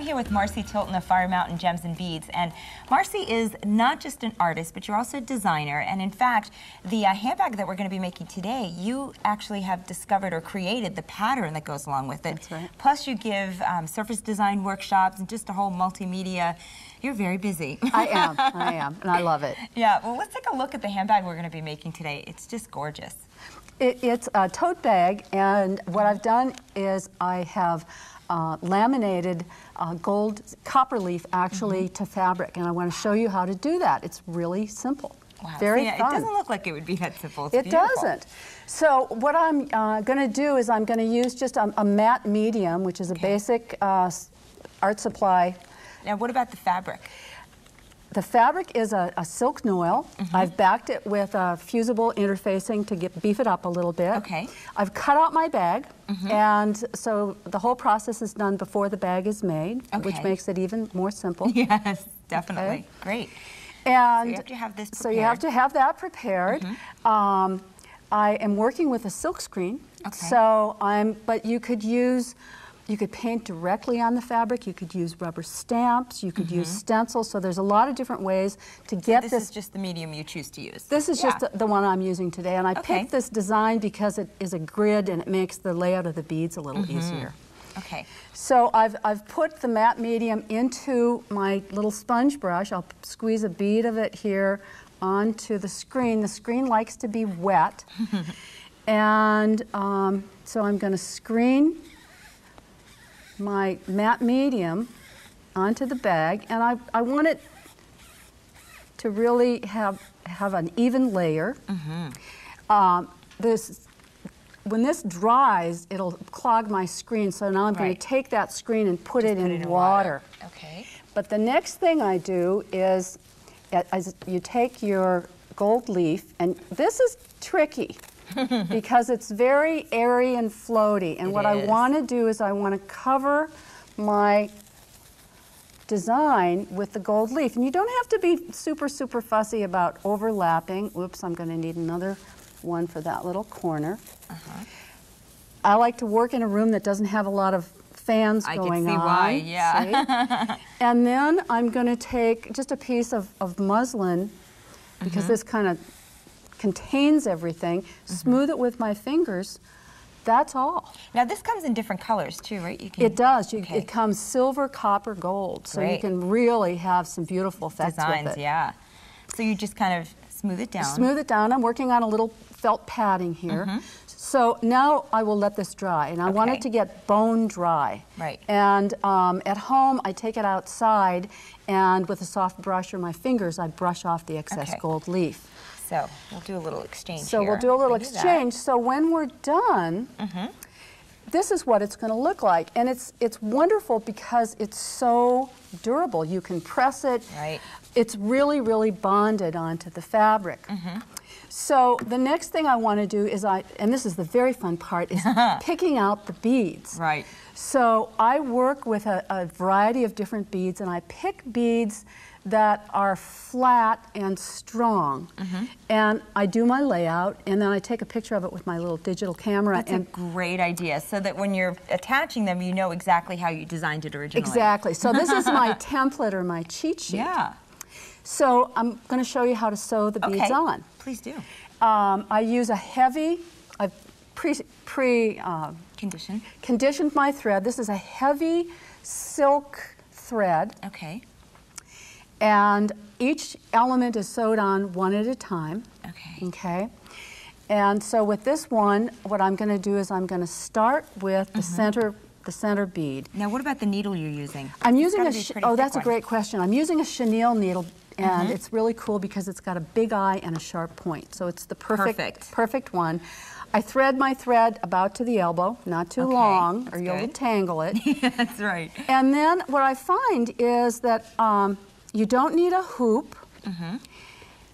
here with Marcy Tilton of Fire Mountain Gems and Beads, and Marcy is not just an artist, but you're also a designer, and in fact, the handbag that we're going to be making today, you actually have discovered or created the pattern that goes along with it. That's right. Plus you give surface design workshops and just a whole multimedia. You're very busy. I am, and I love it. Yeah, well, let's take a look at the handbag we're going to be making today. It's just gorgeous. It's a tote bag, and what I've done is I have laminated gold copper leaf actually to fabric, and I want to show you how to do that. It's really simple. Wow. Very fun. It doesn't look like it would be that simple. It's it beautiful. doesn't. So what I'm going to do is I'm going to use just a matte medium, which is a basic art supply. Now what about the fabric? The fabric is a silk noil. I've backed it with fusible interfacing to beef it up a little bit. Okay. I've cut out my bag, and so the whole process is done before the bag is made, which makes it even more simple. Yes, definitely. Okay. Great. And so you have to have this prepared. So you have to have that prepared. I am working with a silk screen, so but you could paint directly on the fabric, you could use rubber stamps, you could use stencils, so there's a lot of different ways to get this. This is just the medium you choose to use. This is just the one I'm using today, and I picked this design because it is a grid and it makes the layout of the beads a little easier. Okay. So I've put the matte medium into my little sponge brush. I'll squeeze a bead of it here onto the screen. The screen likes to be wet. And so I'm going to screen my matte medium onto the bag, and I want it to really have an even layer. When this dries, it'll clog my screen, so now I'm going to take that screen and put it in water. Okay. But the next thing I do is you take your gold leaf, and this is tricky because it's very airy and floaty, and what I want to do is I want to cover my design with the gold leaf, and you don't have to be super fussy about overlapping. Oops, I'm going to need another one for that little corner. I like to work in a room that doesn't have a lot of fans going on. I can see why, yeah. And then I'm going to take just a piece of muslin, because this kind of contains everything, smooth it with my fingers. That's all. Now this comes in different colors too, right? It does. It comes silver, copper, gold. So you can really have some beautiful effects designs with it. Yeah. So you just kind of smooth it down. Smooth it down. I'm working on a little felt padding here. So now I will let this dry, and I want it to get bone dry. Right. And at home, I take it outside, and with a soft brush or my fingers, I brush off the excess gold leaf. So we'll do a little exchange So here. we'll do a little exchange. So when we're done, this is what it's going to look like. And it's wonderful because it's so durable. You can press it. Right. It's really bonded onto the fabric. So the next thing I want to do is and this is the very fun part, is picking out the beads. Right. So I work with a variety of different beads, and I pick beads that are flat and strong. And I do my layout, and then I take a picture of it with my little digital camera. That's a great idea, so that when you're attaching them, you know exactly how you designed it originally. Exactly. So this is my template or my cheat sheet. Yeah. So I'm going to show you how to sew the beads on. Please do. I use a heavy, I've conditioned my thread. This is a heavy silk thread. Okay. And each element is sewed on one at a time. Okay. And so with this one, what I'm going to do is I'm going to start with the center bead. Now, what about the needle you're using? I'm using that's a great question. I'm using a chenille needle, and it's really cool because it's got a big eye and a sharp point. So it's the perfect one. I thread my thread about to the elbow, not too long, or you'll tangle it. That's right. And then what I find is that you don't need a hoop.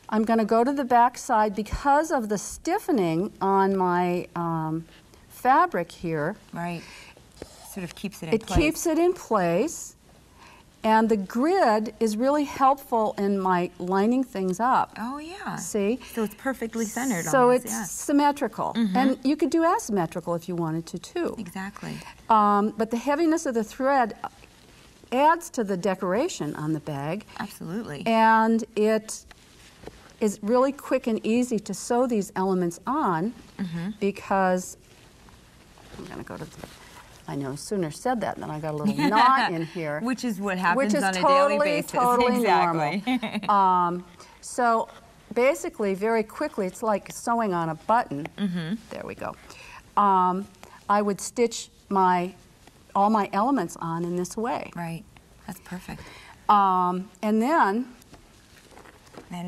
I'm going to go to the back side because of the stiffening on my fabric here. Right. Sort of keeps it in place. It keeps it in place. And the grid is really helpful in my lining things up. Oh, yeah. See? So it's perfectly centered so it's symmetrical. And you could do asymmetrical if you wanted to, too. Exactly. But the heaviness of the thread adds to the decoration on the bag. Absolutely. And it is really quick and easy to sew these elements on because, I'm going to go to the, I know sooner said that than I got a little knot in here. Which is what happens on a totally, daily basis. Totally exactly. normal. So basically, very quickly, it's like sewing on a button. There we go. I would stitch all my elements on in this way. Right. That's perfect. And then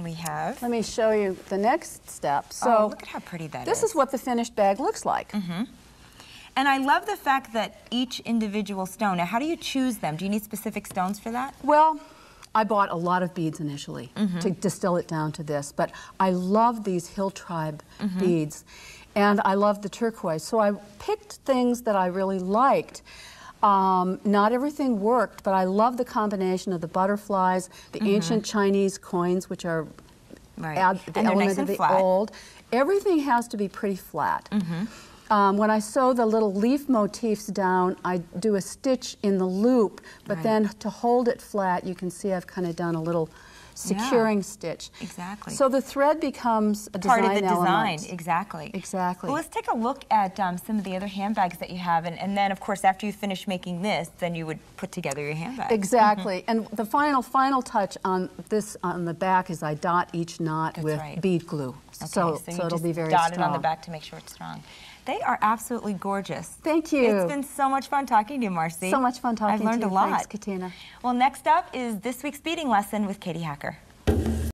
we have... Let me show you the next step. So look at how pretty that is. This is what the finished bag looks like. And I love the fact that each individual stone, now how do you choose them? Do you need specific stones for that? Well, I bought a lot of beads initially to distill it down to this, but I love these Hill Tribe beads, and I love the turquoise. So I picked things that I really liked. Not everything worked, but I love the combination of the butterflies, the ancient Chinese coins, which are add the element of the old. Everything has to be pretty flat. When I sew the little leaf motifs down, I do a stitch in the loop, but then to hold it flat, you can see I've kind of done a little securing stitch. Exactly. So the thread becomes a part design of the design. element. Exactly. Exactly. Well, let's take a look at some of the other handbags that you have, and then, of course, after you finish making this, then you would put together your handbag. Exactly. And the final touch on this on the back is I dot each knot with bead glue. Okay, so it'll be very strong. Dot it on the back to make sure it's strong. They are absolutely gorgeous. Thank you. It's been so much fun talking to you, Marcy. So much fun talking to you. I've learned a lot. Thanks, Katina. Well, next up is this week's beading lesson with Katie Hacker.